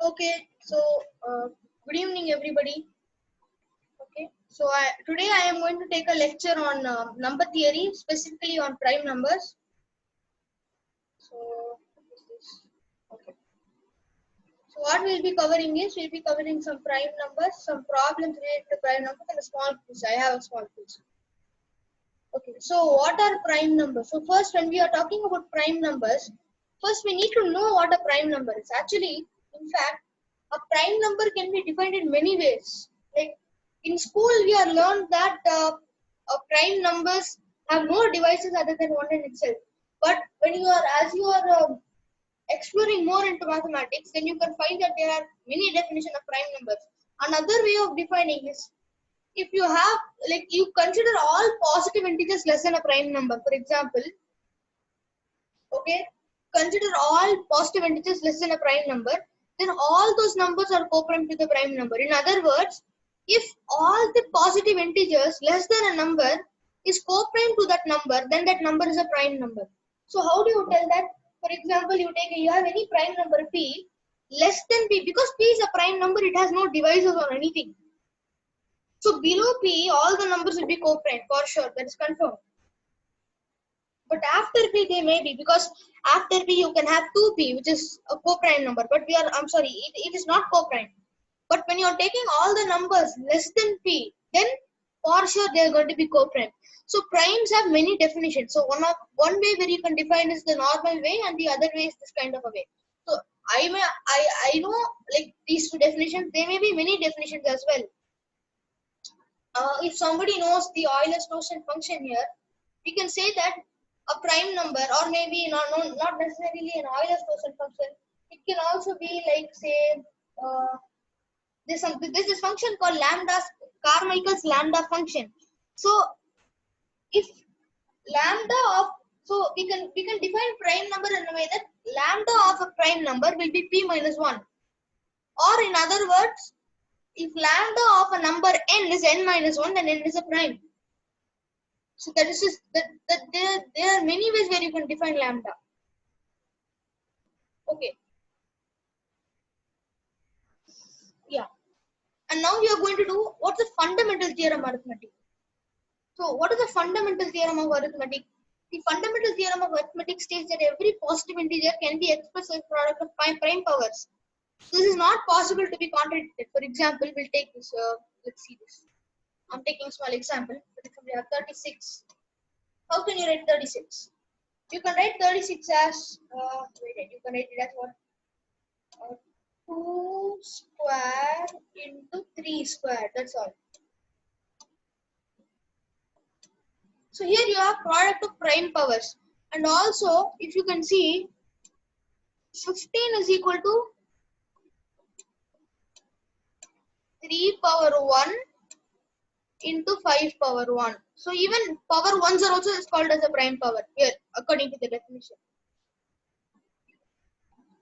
Okay, so good evening, everybody. Okay, so today I am going to take a lecture on number theory, specifically on prime numbers. So, what is this? Okay. So what we'll be covering is we'll be covering some prime numbers, some problems related to prime numbers, and a small quiz. I have a small quiz. Okay, so what are prime numbers? So first, when we are talking about prime numbers, first we need to know what a prime number is. Actually, in fact, a prime number can be defined in many ways. Like in school, we are learned that prime numbers have no devices other than one in itself. But when you are, as you are exploring more into mathematics, then you can find that there are many definitions of prime numbers. Another way of defining is if you have, like, you consider all positive integers less than a prime number. For example, okay, consider all positive integers less than a prime number, then all those numbers are co-prime to the prime number. In other words, if all the positive integers less than a number is co-prime to that number, then that number is a prime number. So how do you tell that? For example, you have any prime number p less than p, because p is a prime number, it has no divisors or anything. So below p, all the numbers will be co-prime for sure. That is confirmed. But after p, they may be, because after p you can have 2p, which is a co-prime number. But I'm sorry, it is not co-prime. But when you are taking all the numbers less than p, then for sure they are going to be co-prime. So primes have many definitions. So one way where you can define is the normal way, and the other way is this kind of a way. So I know, like, these two definitions. There may be many definitions as well. If somebody knows the Euler-Thomson function here, we can say that a prime number, or maybe not necessarily an Euler-Thomson function. It can also be like, say, there's this function called Carmichael's lambda function. So if lambda of, so we can define prime number in a way that lambda of a prime number will be p minus 1, or in other words, if lambda of a number n is n minus 1, then n is a prime. So that is just that there are many ways where you can define lambda. Okay. Yeah. And now we are going to do what's the fundamental theorem of arithmetic. So what is the fundamental theorem of arithmetic? The fundamental theorem of arithmetic states that every positive integer can be expressed as a product of prime powers. This is not possible to be contradicted. For example, we'll take this. Let's see this. I'm taking a small example. For example, we have 36. How can you write 36? You can write 36 as, you can write it as what? 2 square into 3 square. That's all. So here you have product of prime powers. And also, if you can see, 15 is equal to 3 power 1 into 5 power 1. So even power 1s are also called as a prime power here, according to the definition.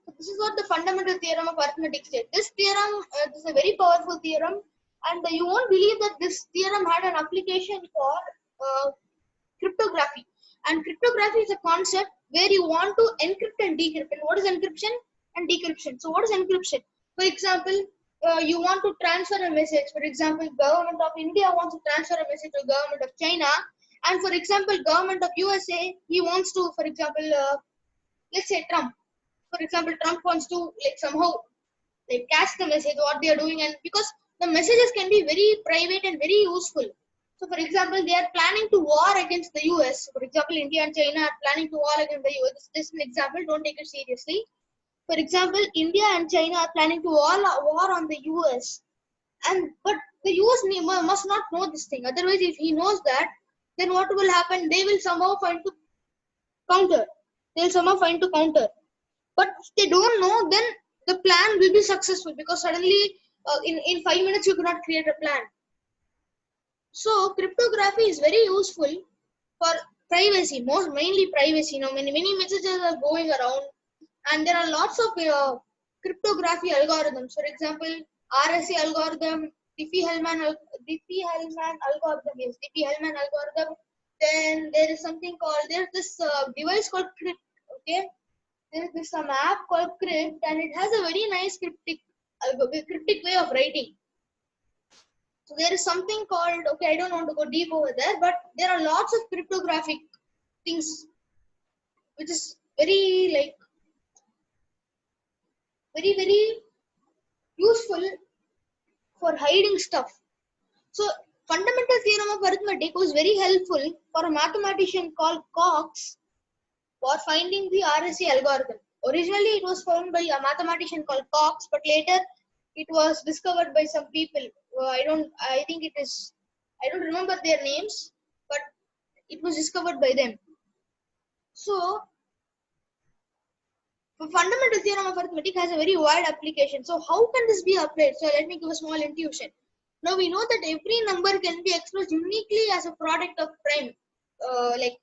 So this is what the fundamental theorem of arithmetic says. This theorem is a very powerful theorem, and you won't believe that this theorem had an application for cryptography. And cryptography is a concept where you want to encrypt and decrypt. And what is encryption and decryption? So what is encryption? For example, you want to transfer a message. For example, government of India wants to transfer a message to government of China. And for example, government of USA, he wants to, for example, let's say Trump. For example, Trump wants to, like, somehow, like, catch the message, what they are doing. And because the messages can be very private and very useful. So, for example, they are planning to war against the US. For example, India and China are planning to war against the US. This is an example. Don't take it seriously. For example, India and China are planning to war on the US. But the US must not know this thing. Otherwise, if he knows that, then what will happen? They will somehow find to counter. But if they don't know, then the plan will be successful, because suddenly in 5 minutes you cannot create a plan. So cryptography is very useful for privacy, mainly privacy. Many messages are going around, and there are lots of cryptography algorithms. For example, RSA algorithm, Diffie-Hellman algorithm. Yes, Diffie-Hellman algorithm. Then there is something called, there's this device called Crypt. Okay, there is this some app called Crypt, and it has a very nice cryptic a cryptic way of writing. So there is something called, okay, I don't want to go deep over there, but there are lots of cryptographic things which is very like very useful for hiding stuff. So fundamental theorem of arithmetic was very helpful for a mathematician called Cox for finding the RSA algorithm. Originally it was found by a mathematician called Cox, but later it was discovered by some people. I think it is, I don't remember their names, but it was discovered by them. So the fundamental theorem of arithmetic has a very wide application. So how can this be applied? So let me give a small intuition. Now we know that every number can be expressed uniquely as a product of prime, like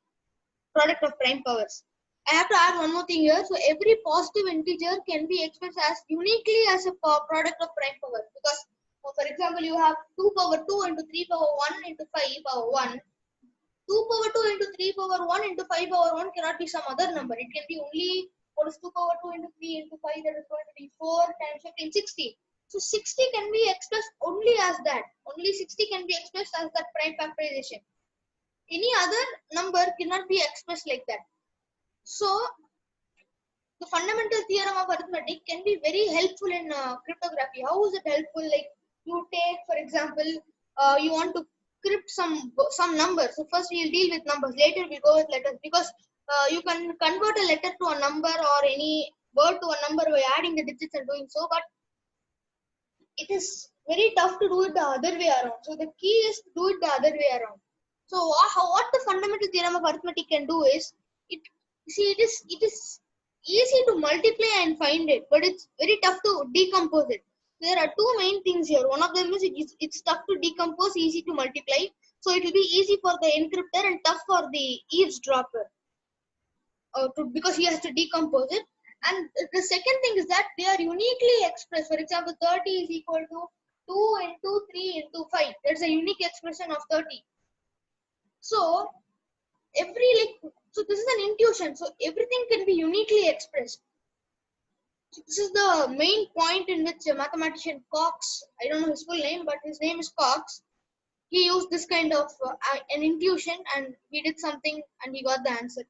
product of prime powers. I have to add one more thing here. So every positive integer can be expressed as uniquely as a product of prime powers. Because, for example, you have 2 power 2 into 3 power 1 into 5 power 1. 2 power 2 into 3 power 1 into 5 power 1 cannot be some other number. It can be only, what is 2 power 2 into 3 into 5, that is going to be 4 times 15, 60. So 60 can be expressed only as that. Only 60 can be expressed as that prime factorization. Any other number cannot be expressed like that. So the fundamental theorem of arithmetic can be very helpful in cryptography. How is it helpful? Like you take, for example, you want to crypt some numbers. So first we'll deal with numbers. Later we'll go with letters, because you can convert a letter to a number or any word to a number by adding the digits and doing so. But it is very tough to do it the other way around. So the key is to do it the other way around. So what the fundamental theorem of arithmetic can do is, it is easy to multiply and find it, but it's very tough to decompose it. There are two main things here. One of them is it's tough to decompose, easy to multiply. So it will be easy for the encryptor and tough for the eavesdropper, because he has to decompose it. And the second thing is that they are uniquely expressed. For example, 30 is equal to 2 into 3 into 5. That's a unique expression of 30. So so this is an intuition. So everything can be uniquely expressed. So this is the main point in which a mathematician Cox, I don't know his full name, but his name is Cox. He used this kind of an intuition, and he did something and he got the answer.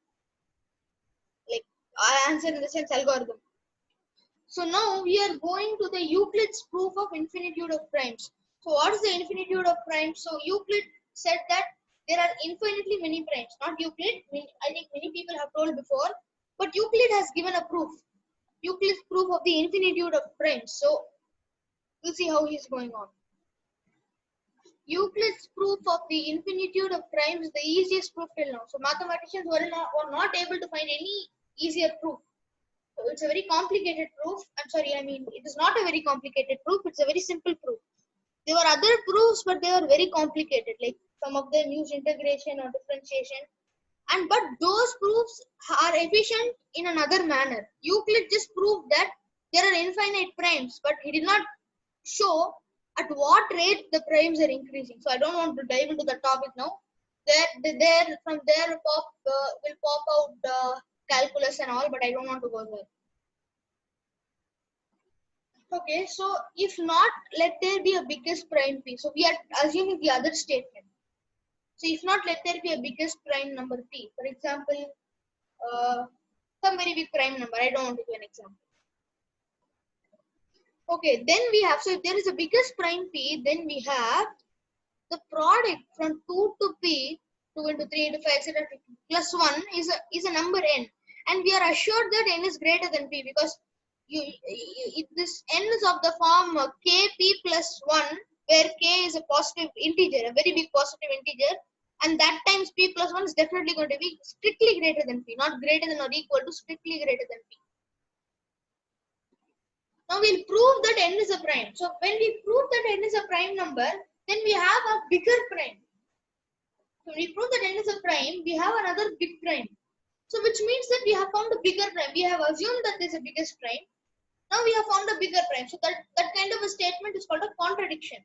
Like answer in the sense algorithm. So now we are going to the Euclid's proof of infinitude of primes. So what is the infinitude of primes? So Euclid said that there are infinitely many primes. Not Euclid, I think many people have told before, but Euclid has given a proof. Euclid's proof of the infinitude of primes. So we'll see how he's going on. Euclid's proof of the infinitude of primes is the easiest proof till now. So mathematicians were not able to find any easier proof. So it's a very complicated proof. It is not a very complicated proof. It's a very simple proof. There were other proofs, but they were very complicated. Like some of them use integration or differentiation. But those proofs are efficient in another manner. Euclid just proved that there are infinite primes, but he did not show at what rate the primes are increasing. So I don't want to dive into the topic now. From there will pop out calculus and all, but I don't want to go there. Okay, so if not, let there be a biggest prime p. So we are assuming the other statement. So if not, let there be a biggest prime number p. For example, some very big prime number. I don't want to give an example. Okay, then we have, so if there is a biggest prime p, then we have the product from 2 to p, 2 into 3 into 5, etc. plus 1 is a number n. And we are assured that n is greater than p, because this n is of the form kp plus 1, where k is a positive integer, a very big positive integer, and that times p plus 1 is definitely going to be strictly greater than p, not greater than or equal to, strictly greater than p. Now we'll prove that n is a prime. So when we prove that n is a prime number, then we have a bigger prime. So when we prove that n is a prime, we have another big prime. So which means that we have found a bigger prime. We have assumed that there is a biggest prime. Now we have found a bigger prime. So that kind of a statement is called a contradiction.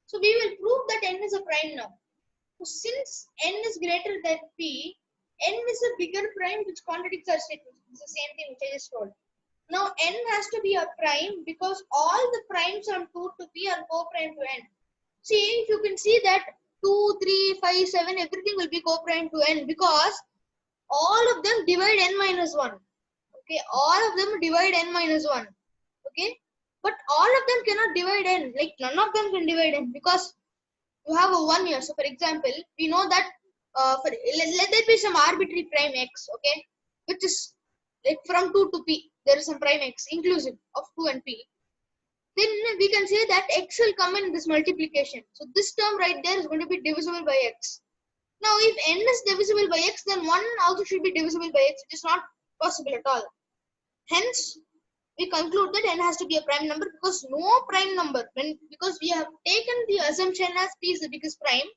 So we will prove that n is a prime now. So since n is greater than p, n is a bigger prime, which contradicts our statement. It's the same thing which I just told. Now n has to be a prime because all the primes from 2 to p are co-prime to n. See, if you can see that 2, 3, 5, 7, everything will be co-prime to n because all of them divide n minus 1. Okay, all of them divide n minus 1. Okay, but all of them cannot divide n. Like none of them can divide n because you have a 1 here. So, for example, we know that let there be some arbitrary prime x, okay, which is like from 2 to p. There is some prime x inclusive of 2 and p. Then we can say that x will come in this multiplication. So this term right there is going to be divisible by x. Now, if n is divisible by x, then 1 also should be divisible by x, which is not possible at all. Hence, we conclude that n has to be a prime number because no prime number, because we have taken the assumption as p is the biggest prime,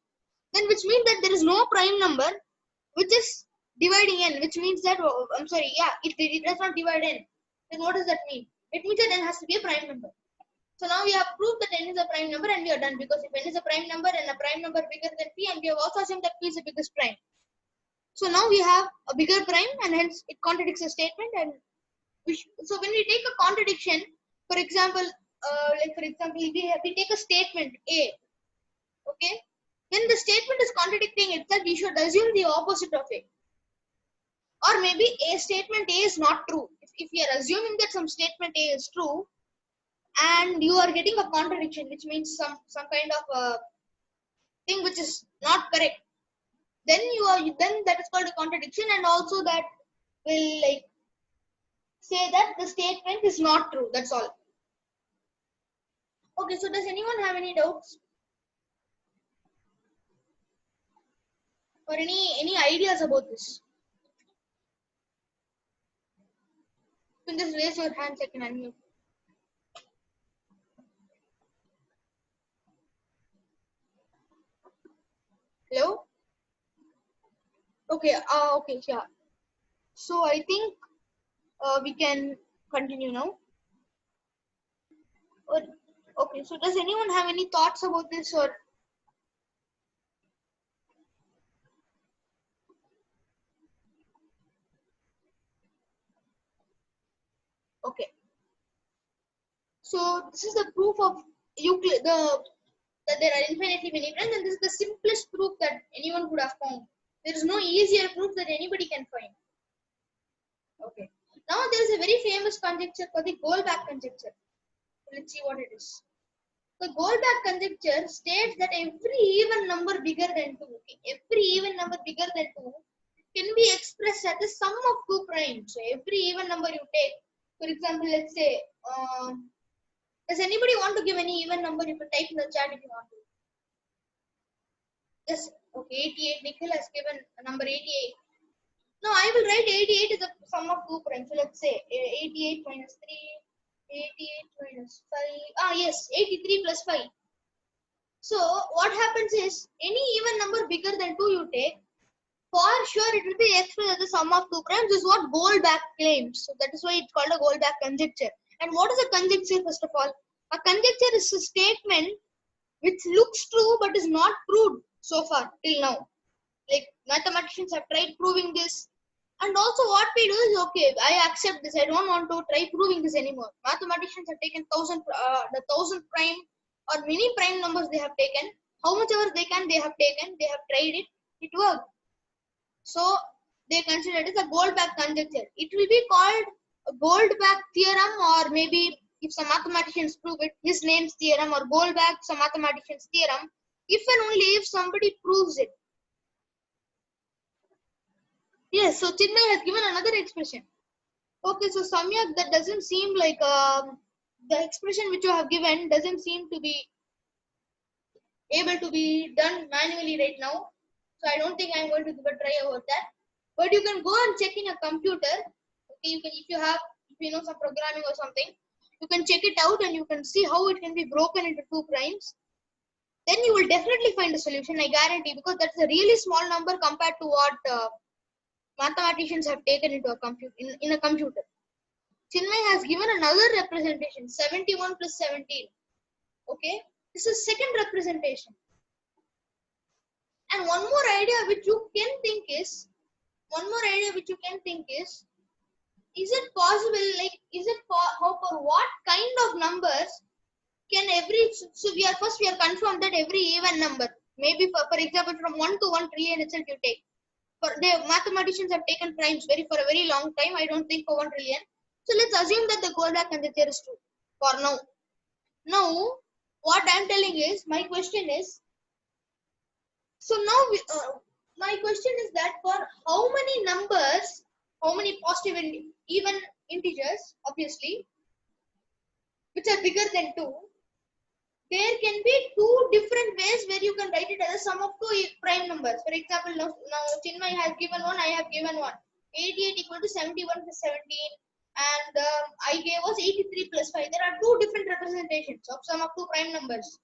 then which means that there is no prime number which is dividing n, which means that, oh, I'm sorry, yeah, it does not divide n. Then what does that mean? It means that n has to be a prime number. So now we have proved that n is a prime number and we are done because if n is a prime number and a prime number bigger than p, and we have also assumed that p is the biggest prime. So now we have a bigger prime and hence it contradicts a statement. And so when we take a contradiction, for example, we take a statement A, okay? When the statement is contradicting itself, we should assume the opposite of it. Or maybe a statement A is not true. If we are assuming that some statement A is true, and you are getting a contradiction, which means some kind of a thing which is not correct, then that is called a contradiction, and also that will like say that the statement is not true. That's all. Okay, so does anyone have any doubts or any ideas about this? You can just raise your hands. I can unmute. Hello. Okay. Okay. Yeah. So I think we can continue now. Or, okay. So does anyone have any thoughts about this or? Okay. So this is the proof of Euclid, that there are infinitely many primes, and this is the simplest proof that anyone could have found. There is no easier proof that anybody can find. Okay. Now there is a very famous conjecture called the Goldbach conjecture. Let's see what it is. The Goldbach conjecture states that every even number bigger than 2, okay, every even number bigger than 2 can be expressed as the sum of 2 primes. So every even number you take, for example, let's say, does anybody want to give any even number? You can type in the chat if you want to. Yes, okay, 88. Nikhil has given a number 88. Now I will write 88 is the sum of 2 primes. So let's say 88 minus 3, 88 minus 5. Yes, 83 plus 5. So what happens is any even number bigger than 2 you take, for sure it will be expressed as the sum of 2 primes. This is what Goldbach claims. So that is why it's called a Goldbach conjecture. And what is a conjecture first of all? A conjecture is a statement which looks true but is not proved so far till now. Like mathematicians have tried proving this, and also what we do is, okay, I accept this, I don't want to try proving this anymore. Mathematicians have taken the 1000 prime or many prime numbers they have taken, how much ever they can they have taken, they have tried it, it worked. So they consider it as a Goldbach conjecture. It will be called a Goldbach theorem, or maybe if some mathematicians prove it, his name's theorem, or Goldbach some mathematician's theorem, if and only if somebody proves it. Yes, so Chinmay has given another expression. Okay, so Samyak, that doesn't seem like the expression which you have given doesn't seem to be able to be done manually right now. So I don't think I'm going to give a try about that. But you can go and check in a computer. Okay, you can, if you know some programming or something, you can check it out and you can see how it can be broken into 2 primes. Then you will definitely find a solution, I guarantee, because that's a really small number compared to what mathematicians have taken into a in a computer. Chinmay has given another representation, 71 plus 17. Okay, this is second representation. And one more idea which you can think is, is it possible, like, how for what kind of numbers can so we are confirmed that every even number, maybe for example from 1 to 1 trillion itself you take. For the mathematicians have taken primes for a very long time. I don't think for 1 trillion. So let's assume that the Goldbach conjecture is true for now. Now, what I'm telling is, my question is, so now my question is that for how many numbers, how many positive and even integers, obviously, which are bigger than 2, there can be two different ways where you can write it as a sum of two prime numbers. For example, now Chinmay has given one, I have given one. 88 equal to 71 plus 17, and I gave us 83 plus 5. There are two different representations of sum of two prime numbers.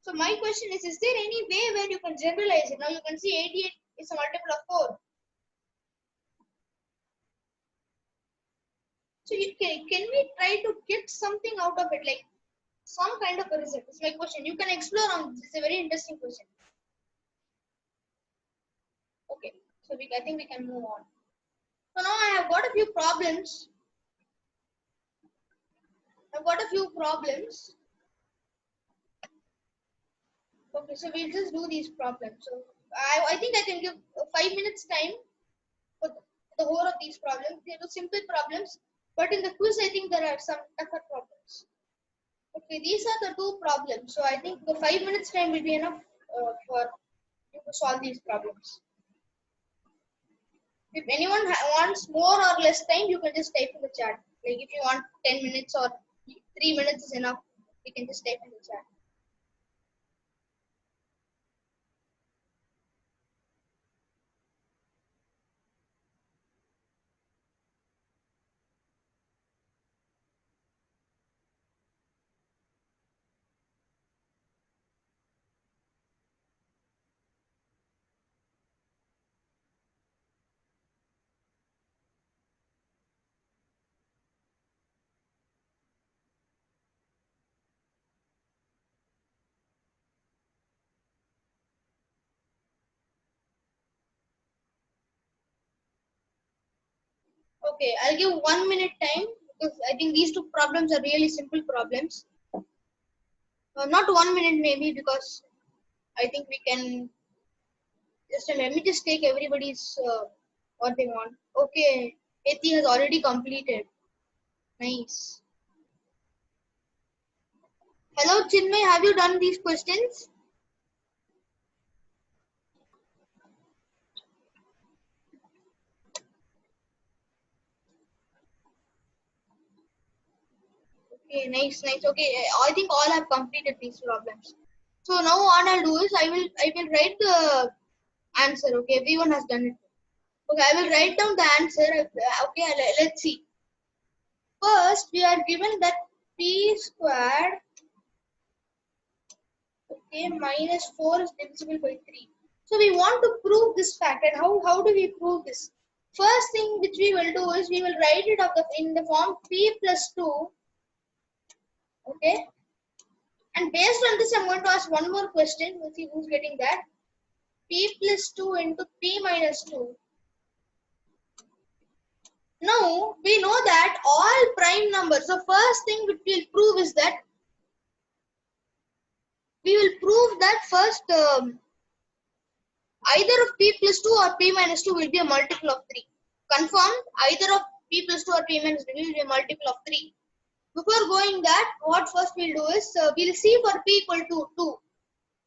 So my question is there any way where you can generalize it? Now you can see 88 is a multiple of 4. So can we try to get something out of it, like some kind of a result? That's my question. You can explore on this. It's a very interesting question. Okay, so I think we can move on. So now I have got a few problems. Okay, so we'll just do these problems. So I think I can give 5 minutes time for the whole of these problems. They are simple problems, but in the quiz I think there are some tougher problems. Okay, these are the two problems. So I think the 5 minutes time will be enough for you to solve these problems. If anyone wants more or less time, you can just type in the chat. Like if you want 10 minutes or 3 minutes is enough, you can just type in the chat. Okay, I'll give 1 minute time because I think these two problems are really simple problems. Not 1 minute maybe, because I think we can just let me just take everybody's what they want. Okay, Eti has already completed. Nice. Hello Chinmay, have you done these questions? Okay, nice. Okay, I think all have completed these problems. So now what I'll do is I will write the answer. Okay, everyone has done it. Okay, I will write down the answer. Okay, let's see. First, we are given that p squared, okay, minus 4 is divisible by 3. So we want to prove this fact, and how do we prove this? First thing which we will do is we will write it in the form p plus 2. Okay, and based on this, I'm going to ask one more question. Let's see who's getting that. P plus 2 into p minus 2. Now we know that all prime numbers. So first thing which we'll prove is that first either of p plus 2 or p minus 2 will be a multiple of 3. Confirmed, either of p plus 2 or p minus 2 will be a multiple of 3. Before going that, what first we'll do is we'll see for p equal to 2.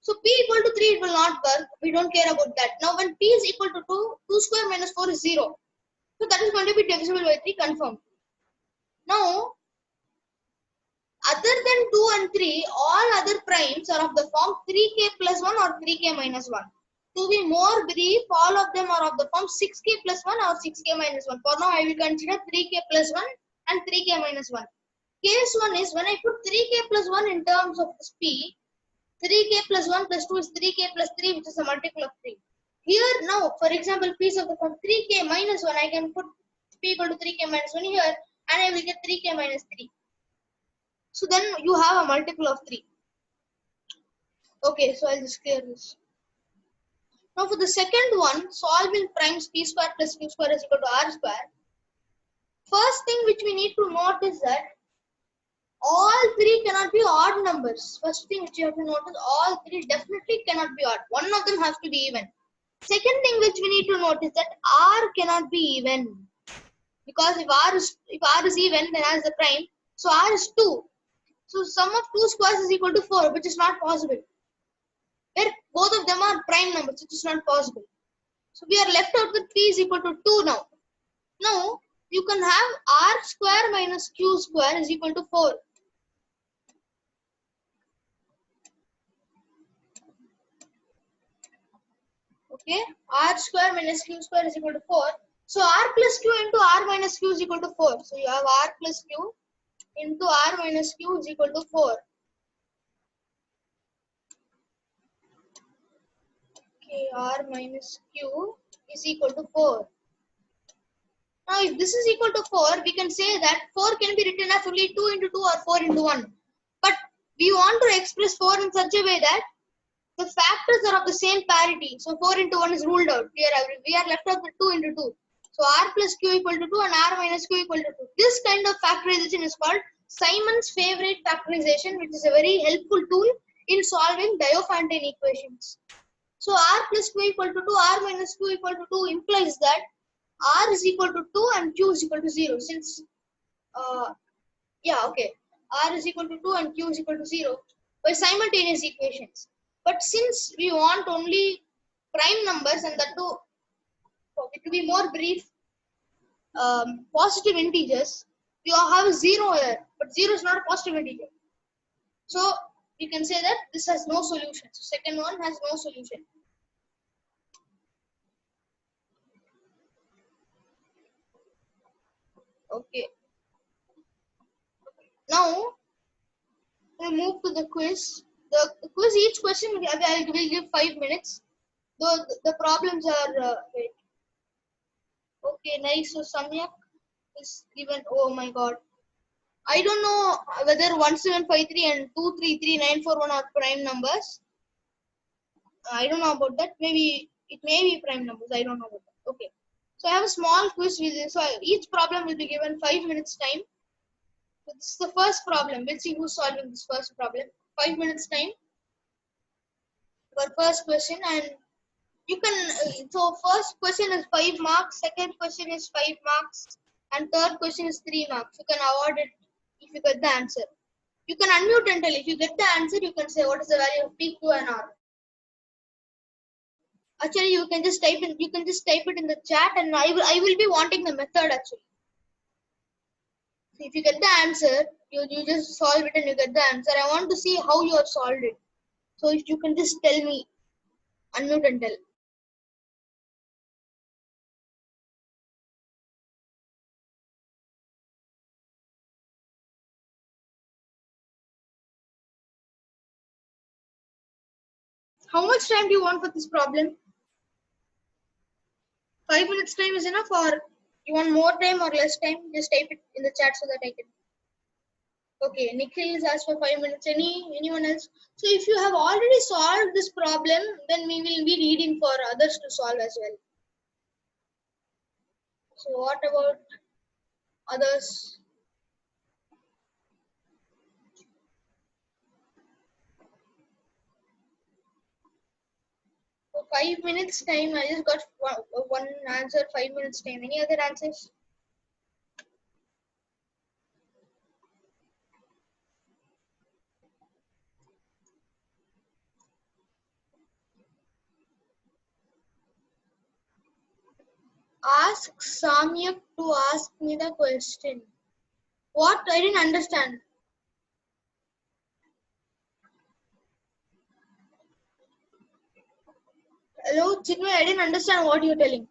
So p equal to 3 it will not work. We don't care about that. Now when p is equal to 2, 2 square minus 4 is 0. So that is going to be divisible by 3, confirmed. Now, other than 2 and 3, all other primes are of the form 3k plus 1 or 3k minus 1. To be more brief, all of them are of the form 6k plus 1 or 6k minus 1. For now, I will consider 3k plus 1 and 3k minus 1. Case 1 is when I put 3k plus 1 in terms of this p, 3k plus 1 plus 2 is 3k plus 3, which is a multiple of 3. Here now, for example, p is of the form 3k minus 1, I can put p equal to 3k minus 1 here, and I will get 3k minus 3. So then you have a multiple of 3. Okay, so I'll just clear this. Now for the second one, solve in primes p square plus q square is equal to r square. First thing which we need to note is that all three cannot be odd numbers. First thing which you have to notice, all three definitely cannot be odd. One of them has to be even. Second thing which we need to note is that R cannot be even. Because if R is even, then R is the prime. So R is 2. So sum of two squares is equal to 4, which is not possible. Where both of them are prime numbers, which is not possible. So we are left out with P is equal to 2 now. Now you can have R square minus Q square is equal to 4. Okay, R square minus Q square is equal to 4. So R plus Q into R minus Q is equal to 4. So you have R plus Q into R minus Q is equal to 4. Okay, R minus Q is equal to 4. Now if this is equal to 4, we can say that 4 can be written as only 2 into 2 or 4 into 1. But we want to express 4 in such a way that the factors are of the same parity. So 4 into 1 is ruled out. We are left out with 2 into 2. So R plus Q equal to 2 and R minus Q equal to 2. This kind of factorization is called Simon's favorite factorization, which is a very helpful tool in solving Diophantine equations. So R plus Q equal to 2, R minus Q equal to 2 implies that R is equal to 2 and Q is equal to 0. Since, R is equal to 2 and Q is equal to 0 by simultaneous equations. But since we want only prime numbers and that too, it will be more brief, positive integers, we all have a 0 here, but 0 is not a positive integer. So we can say that this has no solution. So second one has no solution. Okay. Now we move to the quiz. The quiz, each question I will give 5 minutes. The problems are wait. Okay, nice. So Samyak is given. Oh my God. I don't know whether 1753 and 233941 are prime numbers. I don't know about that. Maybe it may be prime numbers. I don't know about that. Okay. So I have a small quiz with this. So each problem will be given 5 minutes time. So this is the first problem. We'll see who's solving this first problem. 5 minutes time for first question, and you can. So first question is 5 marks. Second question is 5 marks, and third question is 3 marks. You can award it if you get the answer. You can unmute and tell. If you get the answer, you can say what is the value of P, Q, and R. Actually, you can just type in. You can just type it in the chat, and I will be wanting the method actually. So if you get the answer, you just solve it and you get the answer. I want to see how you have solved it. So if you can just tell me, unmute and tell. How much time do you want for this problem? 5 minutes time is enough, or you want more time or less time? Just type it in the chat so that I can. Okay, Nikhil is asked for 5 minutes. Anyone else? So if you have already solved this problem, then we will be reading for others to solve as well. So what about others? For 5 minutes time, I just got one answer. 5 minutes time. Any other answers? Ask Samyak to ask me the question. What? I didn't understand. Hello, Chinmay, I didn't understand what you're telling.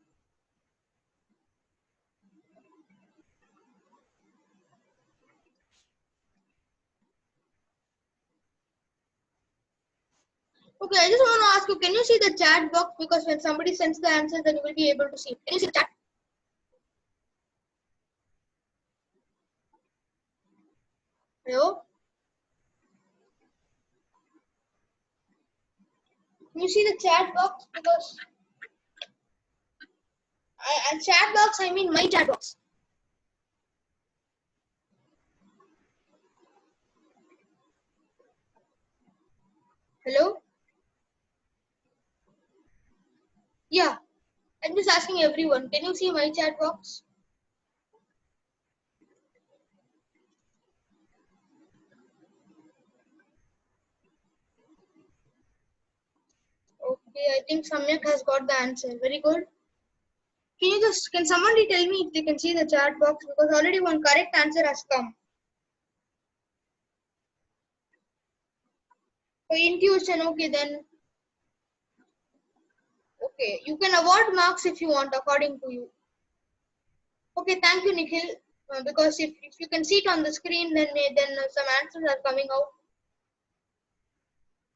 Okay, I just want to ask you, can you see the chat box? Because when somebody sends the answer, then you will be able to see. Can you see the chat? Hello? Can you see the chat box? Because chat box, I mean my chat box. Hello? Yeah, I'm just asking everyone. Can you see my chat box? Okay, I think Samyak has got the answer. Very good. Can somebody tell me if they can see the chat box? Because already one correct answer has come. For intuition, okay, then, okay. You can award marks if you want, according to you. Okay, thank you, Nikhil. Because if you can see it on the screen, then some answers are coming out.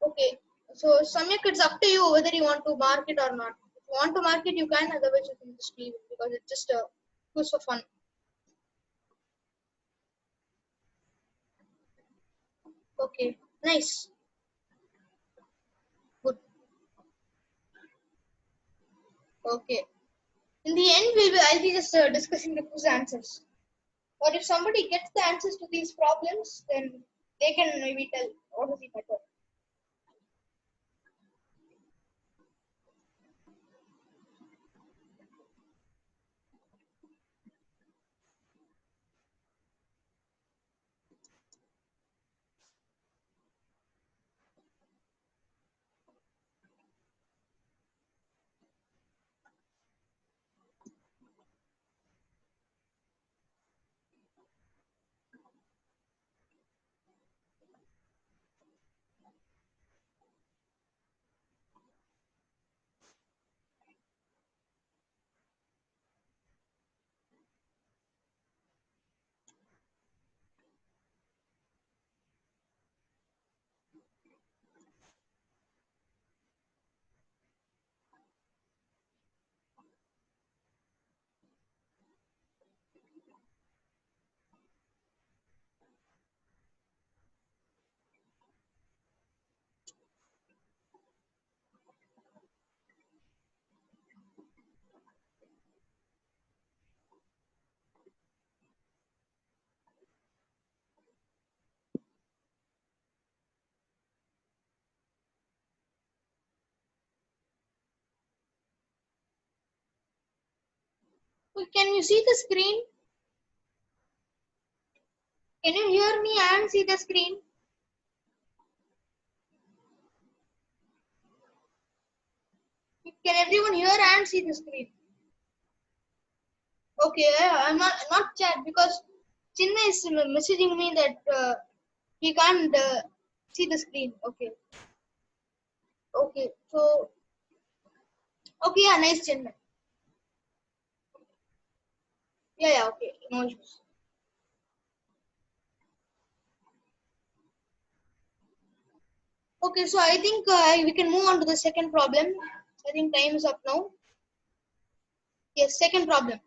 Okay, so Samyak, it's up to you whether you want to mark it or not. If you want to mark it, you can. Otherwise, you can just leave it because it's just a quiz for fun. Okay, nice, good. Okay. In the end, I'll be just discussing the quiz answers. Or if somebody gets the answers to these problems, then they can maybe tell what is it better. Well, can you see the screen? Can you hear me and see the screen? Can everyone hear and see the screen? Okay, I'm not chat because Chinna is messaging me that he can't see the screen. Okay, okay. So okay, yeah, nice Chinna. Yeah, yeah, okay, no issues. Okay, so I think we can move on to the second problem. I think time is up now. Yes, second problem.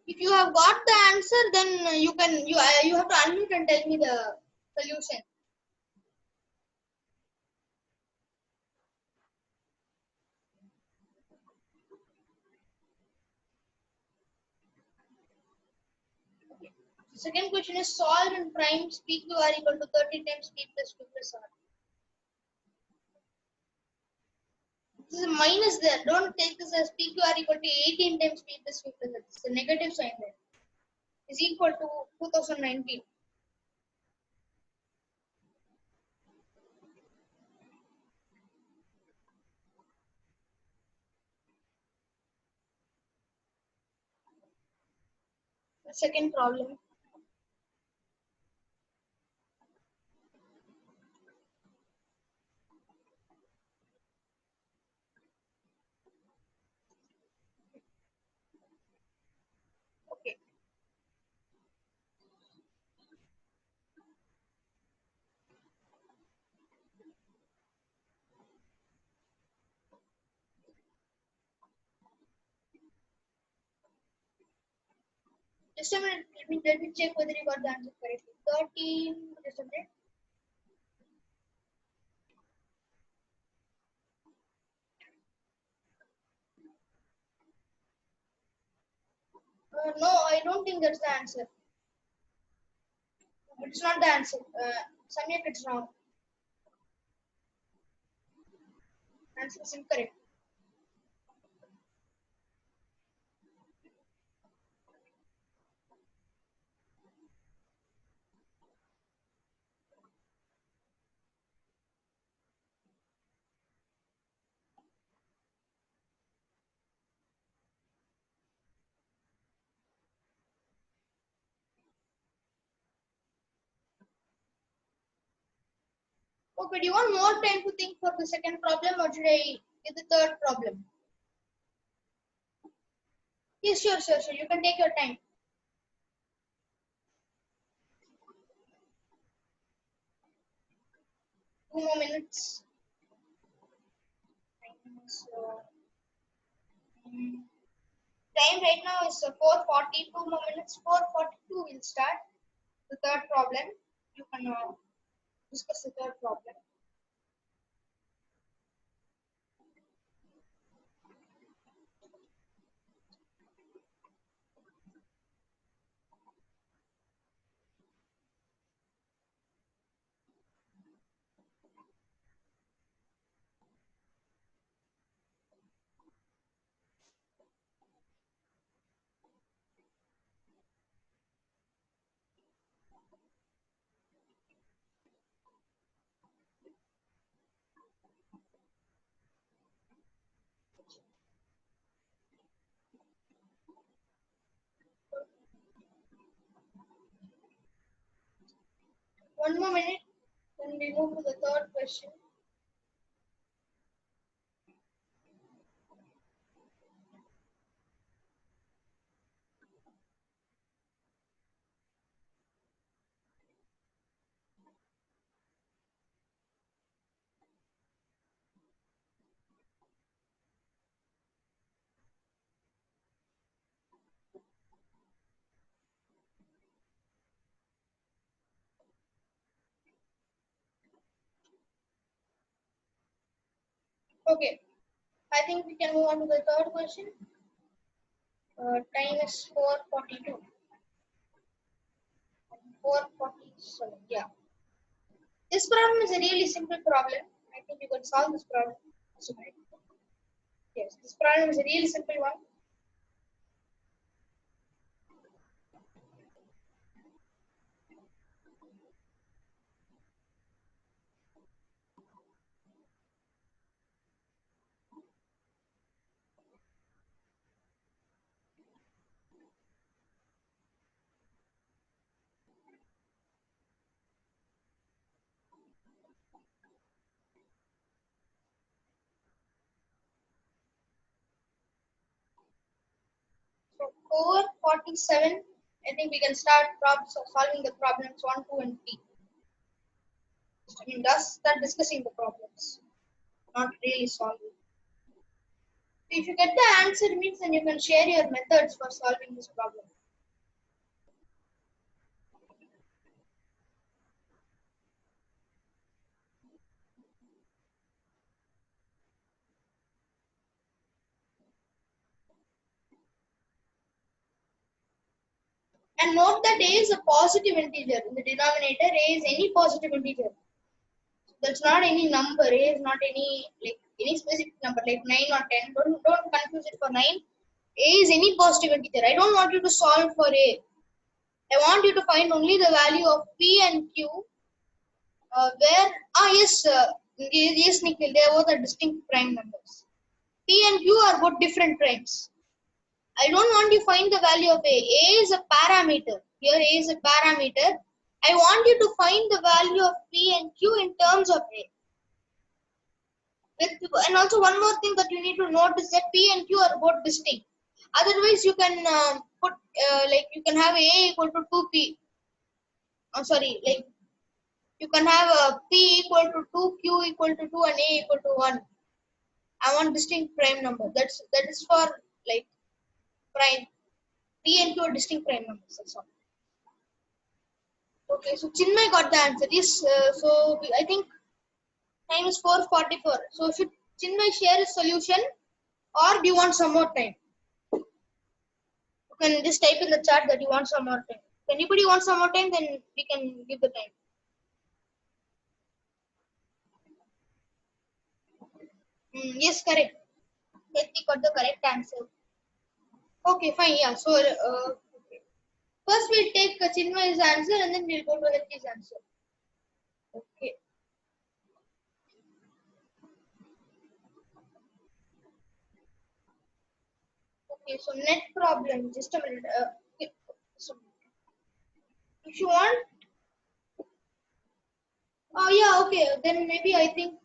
If you have got the answer, then you have to unmute and tell me the solution. Second question is solve and prime PQ are equal to 30 times P plus Q plus R. This is a minus there. Don't take this as PQ are equal to 18 times P plus Q plus R. It's a negative sign there. Is equal to 2019. The second problem. Okay. Just a minute. Let me check whether you got the answer correctly. 13. Just a minute. No, I don't think that's the answer. It's not the answer. Samyak, it's wrong. Answer is incorrect. Okay, do you want more time to think for the second problem, or should I get the third problem? Yes, sure, sure, sure. You can take your time. 2 more minutes. So, mm, time right now is 4:40. 2 more minutes. 4:42 will start the third problem. You can discuss the third problem. One more minute. Then we move to the third question. Okay. I think we can move on to the third question. Time is 4:42. 4:47. Yeah. This problem is a really simple problem. I think you can solve this problem. Yes, this problem is a really simple one. So 4:47. I think we can start solving the problems 1, 2, and 3. I mean, just start discussing the problems, not really solving. If you get the answer, means then you can share your methods for solving this problem. And note that a is a positive integer. In the denominator, a is any positive integer. That's not any number. A is not any specific number like 9 or 10. Don't confuse it for 9. A is any positive integer. I don't want you to solve for a. I want you to find only the value of p and q. Where yes, Nikhil, they are both are distinct prime numbers. P and q are both different primes. I don't want you to find the value of a. A is a parameter. Here A is a parameter. I want you to find the value of P and Q in terms of A. And also one more thing that you need to note is that P and Q are both distinct. Otherwise, you can put you can have A equal to 2P. Oh, sorry, like you can have P equal to 2, Q equal to 2, and A equal to 1. I want distinct prime number. That is for like prime. P and Q are distinct prime numbers. That's all. Okay, so Chinmay got the answer. Yes, I think time is 4:44. So should Chinmay share his solution, or do you want some more time? You can just type in the chat that you want some more time. anybody want some more time, then we can give the time. Yes, correct. Hetty got the correct answer. Okay, fine. Yeah. So first we'll take Chinmay's answer and then we'll go to Hetty's answer. Okay. Okay. So net problem. Just a minute. Okay. So if you want, oh yeah. Okay. Then maybe I think.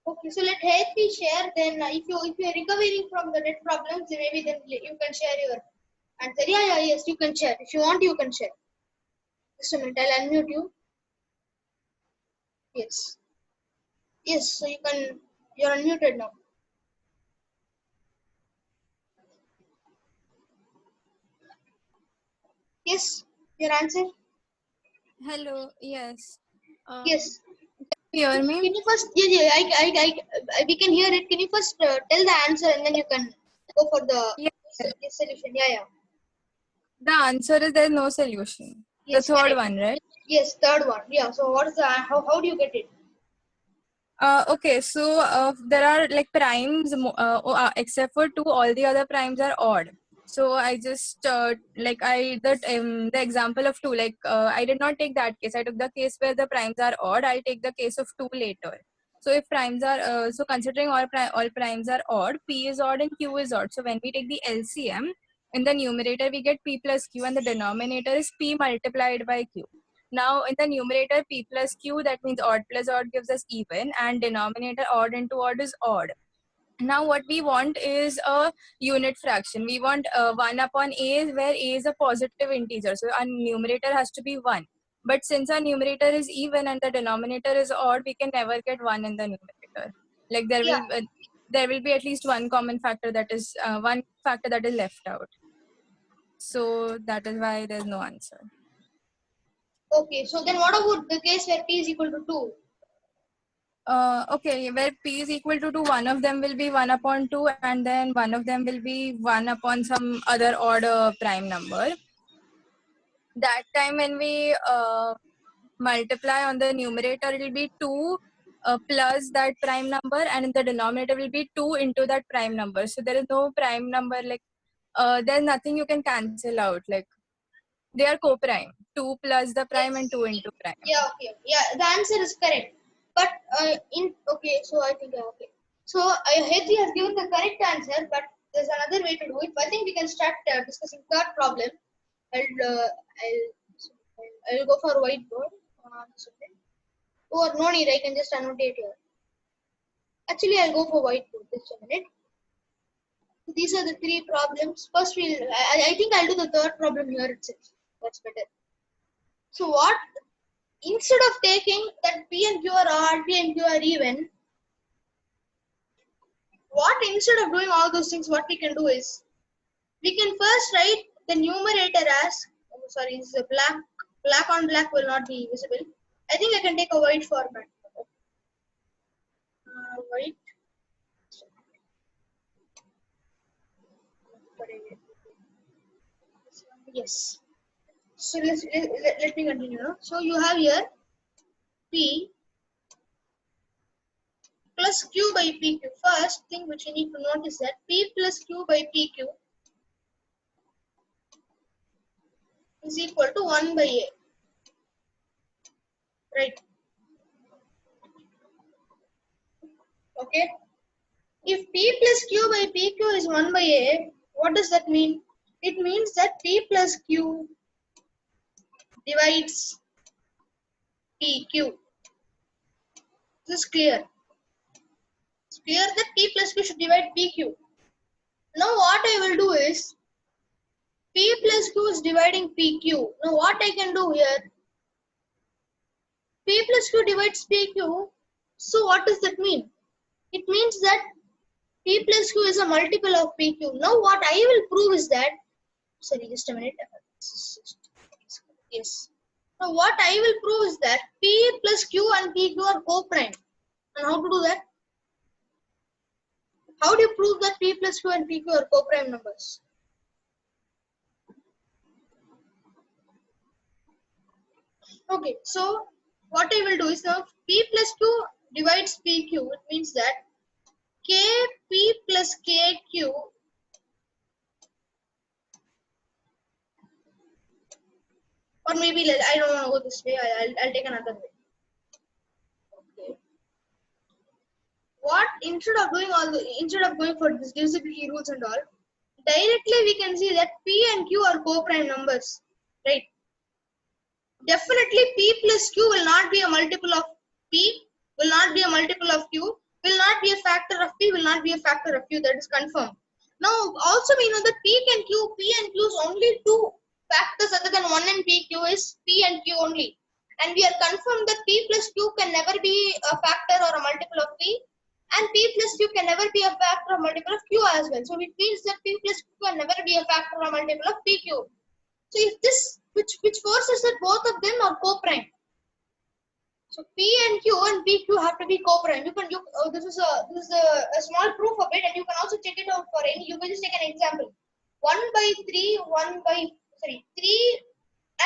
Okay. So let Hetty share. Then if you're recovering from the net problems, then maybe then you can share your answer. Yeah. Yeah. Yes. You can share. If you want, you can share. Just a minute. I'll unmute you. Yes. Yes. So you can. You're unmuted now. Yes. Your answer. Hello, yes. Yes. Can you hear me? Can you first? Yeah, yeah. We can hear it. Can you first tell the answer and then you can go for the Yes. solution? Yeah, yeah. The answer is there's no solution. The Yes, third correct. one, right? Yes, third one. Yeah. So what is the how do you get it? Okay, so there are like primes, except for 2, all the other primes are odd. So I just the example of 2, like I did not take that case. I took the case where the primes are odd. I'll take the case of 2 later. So if primes are so considering all primes are odd, p is odd and q is odd. So when we take the LCM, in the numerator we get p plus q and the denominator is p multiplied by q. Now in the numerator p plus q, that means odd plus odd gives us even, and denominator odd into odd is odd. Now what we want is a unit fraction. We want 1 upon a, where a is a positive integer. So our numerator has to be 1. But since our numerator is even and the denominator is odd, we can never get 1 in the numerator. Like Yeah. there will be at least one common factor, that is one factor that is left out. So that is why there's no answer. Okay. So then what about the case where p is equal to 2? Okay, where p is equal to 2, one of them will be 1 upon 2 and then one of them will be 1 upon some other odd prime number. That time when we multiply on the numerator, it will be 2 plus that prime number, and in the denominator will be 2 into that prime number. So there is no prime number, like there's nothing you can cancel out. Like they are co-prime, 2 plus the prime and Yes. 2 into prime. Yeah. Okay. Yeah. The answer is correct. But okay. So I think okay. So Hetty has given the correct answer, but there's another way to do it. I think we can start discussing third problem. I'll go for whiteboard. Or no need, I can just annotate here. Actually, I'll go for whiteboard. Just a minute. So these are the three problems. First, I think I'll do the third problem here itself. That's better. So what? Instead of taking that P and Q are odd, P and Q are even, what instead of doing all those things, what we can do is, we can first write the numerator as, oh, sorry, this is a black on black will not be visible. I think I can take a white format. White. Yes. So let me continue now. So you have here P plus Q by PQ. First thing which you need to note is that P plus Q by PQ is equal to 1 by A. Right. Okay. If P plus Q by PQ is 1 by A, what does that mean? It means that P plus Q divides PQ. This is clear. It's clear that P plus Q should divide PQ. Now what I will do is P plus Q is dividing PQ. Now what I can do here, P plus Q divides PQ. So what does that mean? It means that P plus Q is a multiple of PQ. Now what I will prove is that, sorry, just a minute. Yes. Now what I will prove is that P plus Q and PQ are co-prime. And how to do that? How do you prove that P plus Q and PQ are co-prime numbers? Okay, so what I will do is now P plus Q divides PQ. It means that KP plus KQ, or maybe I don't want to go this way. I'll take another way. Okay. What instead of going for this divisibility rules and all, directly we can see that P and Q are co-prime numbers, right? Definitely P plus Q will not be a multiple of P, will not be a multiple of Q, will not be a factor of P, will not be a factor of Q. That is confirmed. Now also we know that P and Q is only two factors other than 1 and PQ is P and Q only. And we are confirmed that P plus Q can never be a factor or a multiple of P, and P plus Q can never be a factor or multiple of Q as well. So it means that P plus Q can never be a factor or multiple of PQ. So if this, which forces that both of them are co-prime. So P and Q and PQ have to be co-prime. This is a small proof of it, and you can also check it out for any. You can just take an example. 3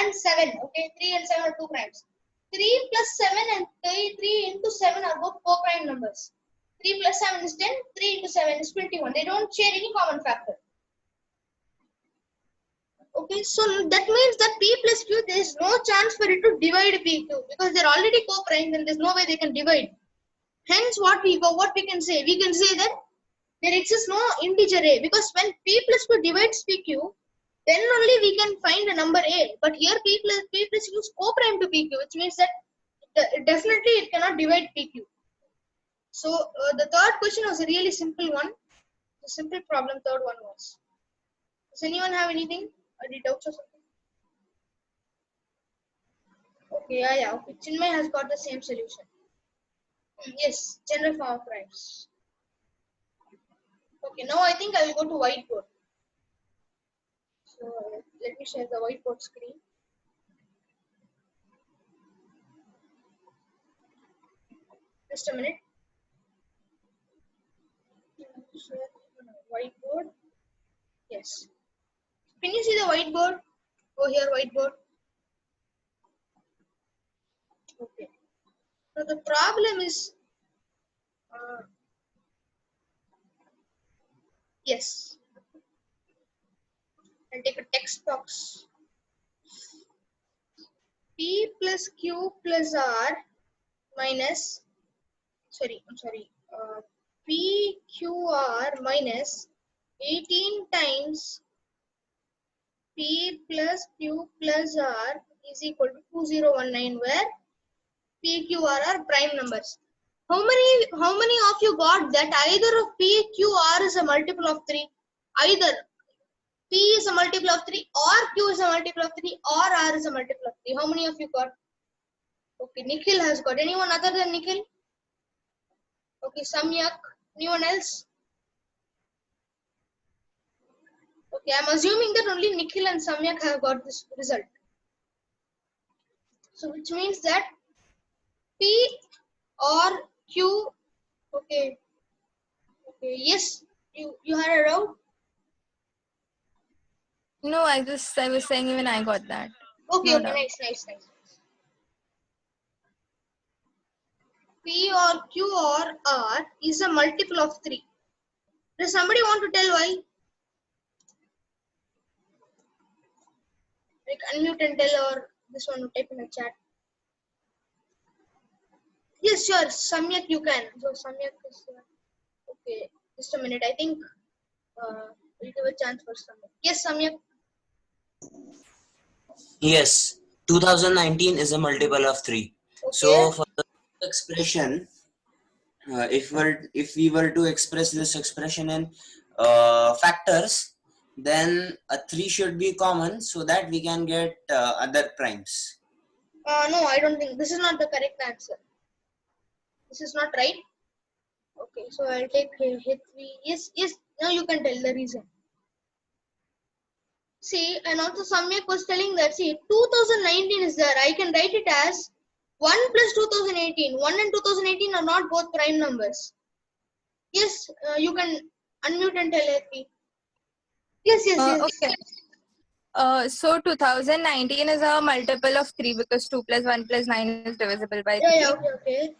and 7. Okay, 3 and 7 are two primes. 3 plus 7 and 3 into 7 are both co-prime numbers. 3 plus 7 is 10. 3 into 7 is 21. They don't share any common factor. Okay, so that means that P plus Q, there is no chance for it to divide PQ because they're already co-prime, then there's no way they can divide. Hence, what we can say? We can say that there exists no integer A because when P plus Q divides PQ, then only we can find a number A. But here P plus Q is co-prime to PQ, which means that definitely it cannot divide PQ. So the third question was a really simple one. The simple problem, third one was. Does anyone have anything? Any doubts or something? Okay, yeah. Okay. Chinmay has got the same solution. Yes, general form of primes. Okay, now I think I will go to whiteboard. So let me share the whiteboard screen. Just a minute. Share whiteboard. Yes. Can you see the whiteboard? Go here, whiteboard. Okay. So the problem is, yes. I'll take a text box. P plus Q plus R minus, PQR minus 18 times P plus Q plus R is equal to 2019, where PQR are prime numbers. How many of you got that either of PQR is a multiple of 3? Either P is a multiple of 3 or Q is a multiple of 3 or R is a multiple of 3. How many of you got? Okay, Nikhil has got. Anyone other than Nikhil? Okay, Samyak. Anyone else? Okay, I'm assuming that only Nikhil and Samyak have got this result. So which means that P or Q, okay, yes, you had a doubt? No, I was saying even I got that. Okay, No okay, doubt. nice. P or Q or R is a multiple of 3. Does somebody want to tell why? Like unmute and tell, or this one will type in the chat. Yes, sure. Samyak, you can. So Samyak is okay. Just a minute. I think we'll give a chance for Samyak. Yes, Samyak. Yes, 2019 is a multiple of 3. Okay. So for the expression, if we were to express this expression in factors, then a 3 should be common so that we can get other primes. No, I don't think this is not the correct answer. This is not right. Okay, so I'll take H3. Yes. Now you can tell the reason. See, and also Samyak was telling that, see, 2019 is there. I can write it as 1 plus 2018. 1 and 2018 are not both prime numbers. Yes, you can unmute and tell me. Yes. Okay. So 2019 is a multiple of 3 because 2 plus 1 plus 9 is divisible by 3. Yeah, okay.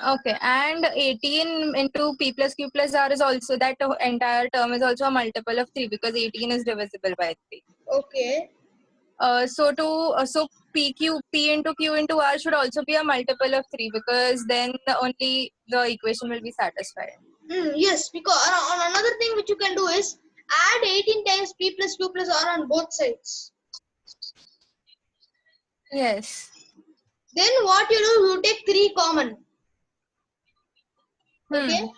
Okay, and 18 into p plus q plus r is also, that entire term is also a multiple of 3 because 18 is divisible by 3. Okay. So p into q into r should also be a multiple of 3 because then only the equation will be satisfied. Yes, because on another thing which you can do is add 18 times p plus q plus r on both sides. Yes. Then what you do, you take 3 common. Okay.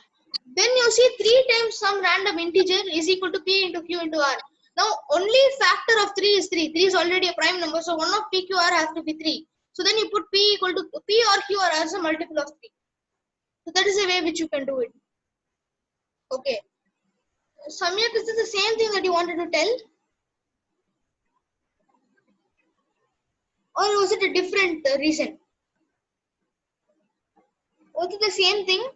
Then you see 3 times some random integer is equal to p into q into r. Now only factor of 3 is 3. 3 is already a prime number, so one of p, q, r has to be 3. So then you put p equal to p or q or r as a multiple of 3. So that is a way which you can do it. Okay. Samyak, is this the same thing that you wanted to tell? Or was it a different reason? Was it the same thing?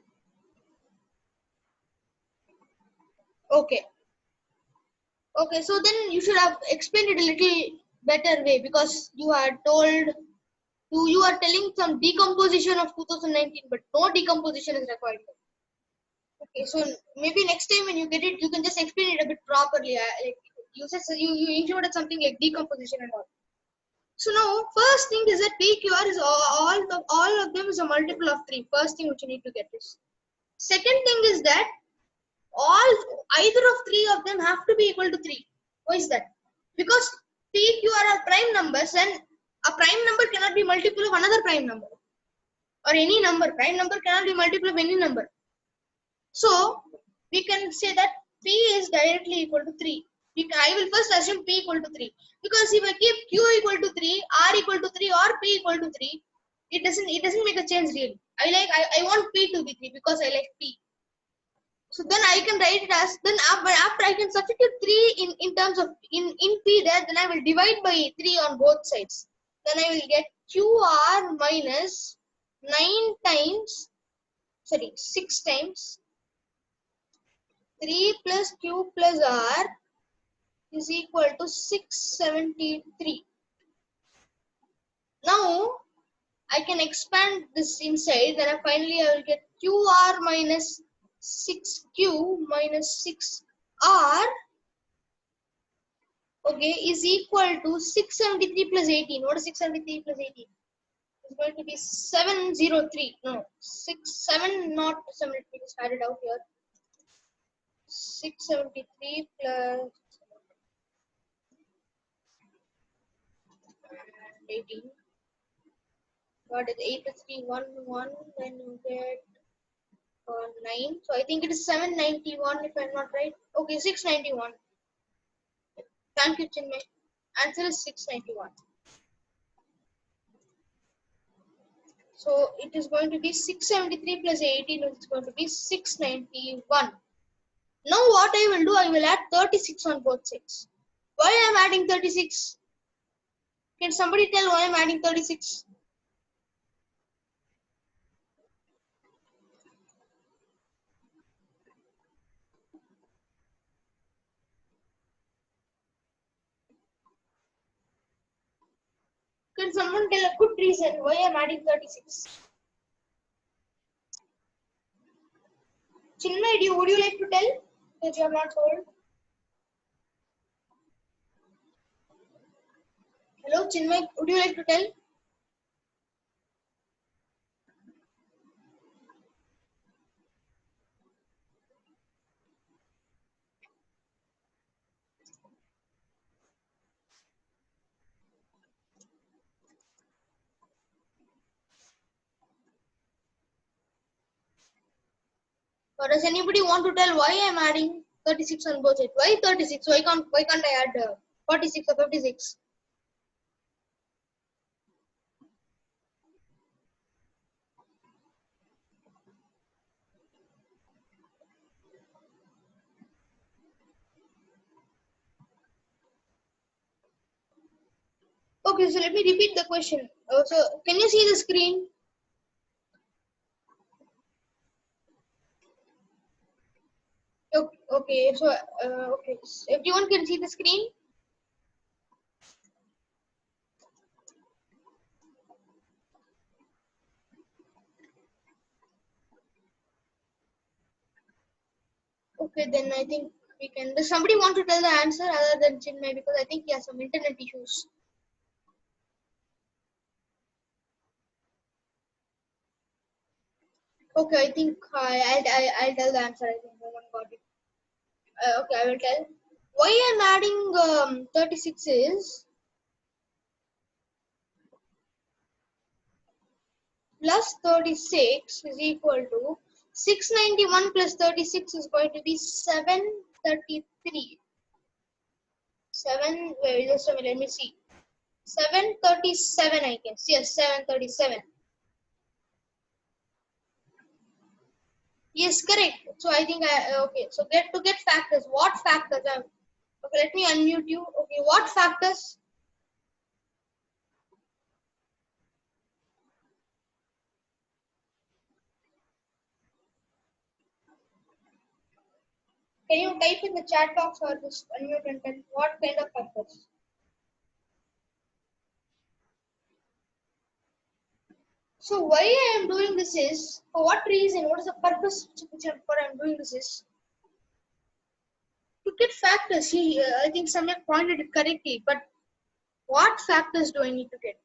Okay. Okay, so then you should have explained it a little better way because you had told you are telling some decomposition of 2019, but no decomposition is required. Okay, so maybe next time when you get it, you can just explain it a bit properly. Like you said, you included something like decomposition and all. So now, first thing is that PQR is all of them is a multiple of 3. First thing which you need to get is. Second thing is that either of 3 of them have to be equal to 3. Why is that? Because PQR are prime numbers and a prime number cannot be multiple of another prime number. Or any number. Prime number cannot be multiple of any number. So, we can say that P is directly equal to 3. I will first assume P equal to 3. Because if I keep Q equal to 3, R equal to 3 or P equal to 3, it doesn't make a change really. I want P to be 3 because I like P. So then I can write it as, then after I can substitute 3 in terms of in P there, then I will divide by 3 on both sides. Then I will get QR minus 6 times 3 plus q plus r is equal to 673. Now I can expand this inside, then finally I will get qr minus 6q minus 6r, okay, is equal to 673 plus 18. What is 673 plus 18? It's going to be 703. No, 7 not 73. Just add it out here. 673 plus 18. Got it. 8 plus 3, 1, 1. Then you get 9. So I think it is 791 if I'm not right. Okay, 691. Thank you, Chinmay. Answer is 691. So it is going to be 673 plus 18 is going to be 691. Now what I will do, I will add 36 on both sides. Why I am adding 36? Can somebody tell why I am adding 36? Can someone tell a good reason why I am adding 36? Chinmay, would you like to tell? Because you have not told. Hello, Chinmay, would you like to tell? Or does anybody want to tell why I am adding 36 on both sides? Why 36? Why can't I add 46 or 56? Okay, so let me repeat the question. So can you see the screen? Okay, so okay, everyone can see the screen. Okay, then I think we can. Does somebody want to tell the answer other than Chinmay? Because I think he has some internet issues. Okay, I think I'll tell the answer. I think no one got it. Okay, I will tell. Why I'm adding 36 is plus 36 is equal to 691 plus 36 is going to be 733. 7, wait, just a minute, let me see. 737, I guess. Yes, 737. Yes, correct. So I think okay. So get factors. What factors? Okay, let me unmute you. Okay, what factors? Can you type in the chat box or just unmute and tell what kind of factors? So why I am doing this is, for what reason, what is the purpose for I am doing this is to get factors. See, I think Samyak pointed it correctly, but what factors do I need to get?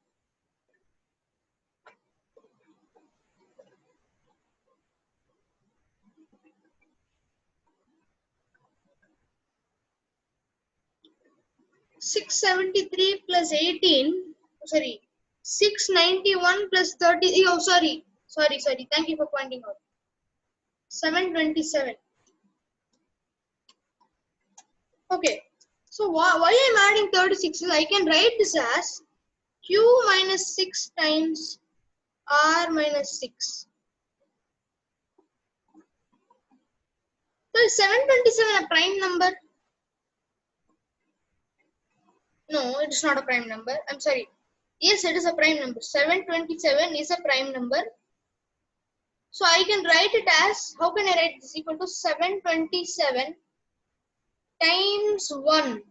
$673 plus 18, sorry, 691 plus 30, oh, sorry. Thank you for pointing out. 727. Okay, so why I'm adding 36 is I can write this as Q minus 6 times R minus 6. So is 727 a prime number? No, it is not a prime number. I'm sorry. Yes, it is a prime number. 727 is a prime number. So I can write it as, how can I write this? Equal to 727 times 1.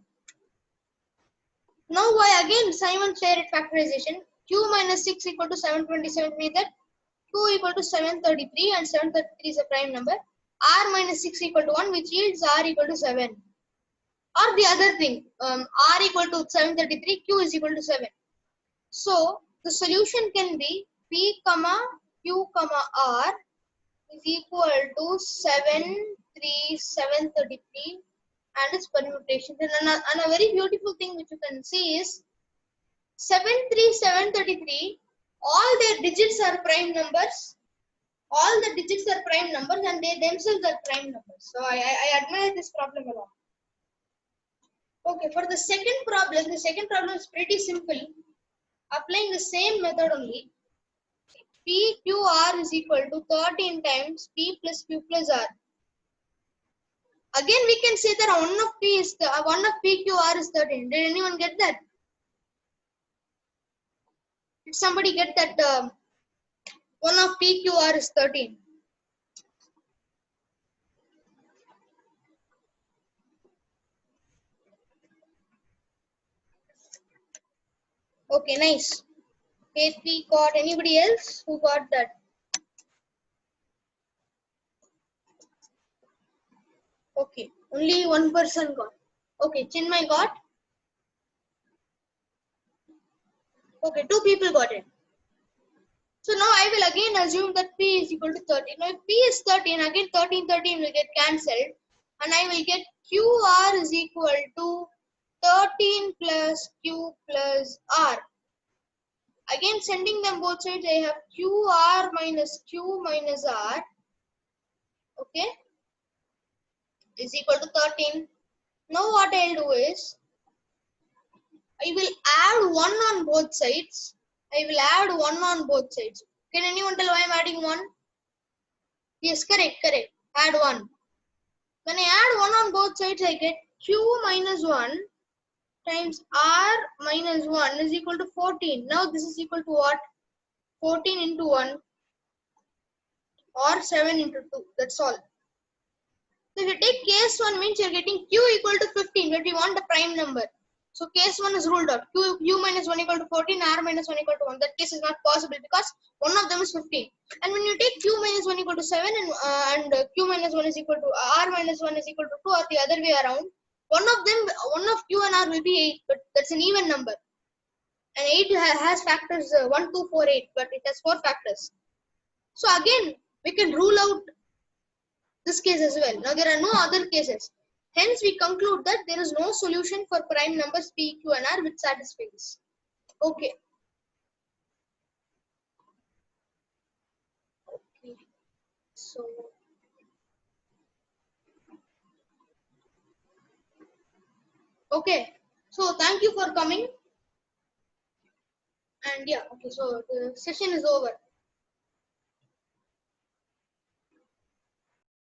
Now why again Simon shared factorization? Q minus 6 equal to 727 means that Q equal to 733 and 733 is a prime number. R minus 6 equal to 1 which yields R equal to 7. Or the other thing, R equal to 733, Q is equal to 7. So the solution can be P comma Q comma R is equal to 733 and its permutation. And a very beautiful thing which you can see is 733, all their digits are prime numbers. All the digits are prime numbers and they themselves are prime numbers. So I admire this problem a lot. Okay, for the second problem is pretty simple. Applying the same method only. PQR is equal to 13 times P plus Q plus R. Again, we can say that 1 of PQR is 13. Did anyone get that? Did somebody get that 1 of PQR is 13? Okay, nice. KP got, anybody else who got that? Okay, only one person got. Okay, Chinmay got. Okay, 2 people got it. So now I will again assume that P is equal to 13. Now if P is 13, again 13 will get cancelled. And I will get QR is equal to 13 plus Q plus R. Again sending them both sides, I have QR minus Q minus R. Okay, is equal to 13. Now what I'll do is, I will add 1 on both sides. Can anyone tell why I'm adding 1? Yes, correct. Add 1. When I add 1 on both sides, I get Q minus 1 times R minus 1 is equal to 14. Now this is equal to what? 14 into 1 or 7 into 2. That's all. So if you take case 1 means you're getting Q equal to 15, but we want the prime number. So case 1 is ruled out. Q minus 1 equal to 14, R minus 1 equal to 1. That case is not possible because one of them is 15. And when you take Q minus 1 equal to 7 and Q minus 1 is equal to R minus 1 is equal to 2 or the other way around, one of Q and R will be 8, but that's an even number. And 8 has factors 1, 2, 4, 8, but it has 4 factors. So again, we can rule out this case as well. Now there are no other cases. Hence, we conclude that there is no solution for prime numbers P, Q and R which satisfies. Okay. Okay. So, okay. So, thank you for coming. And yeah, okay. So, the session is over.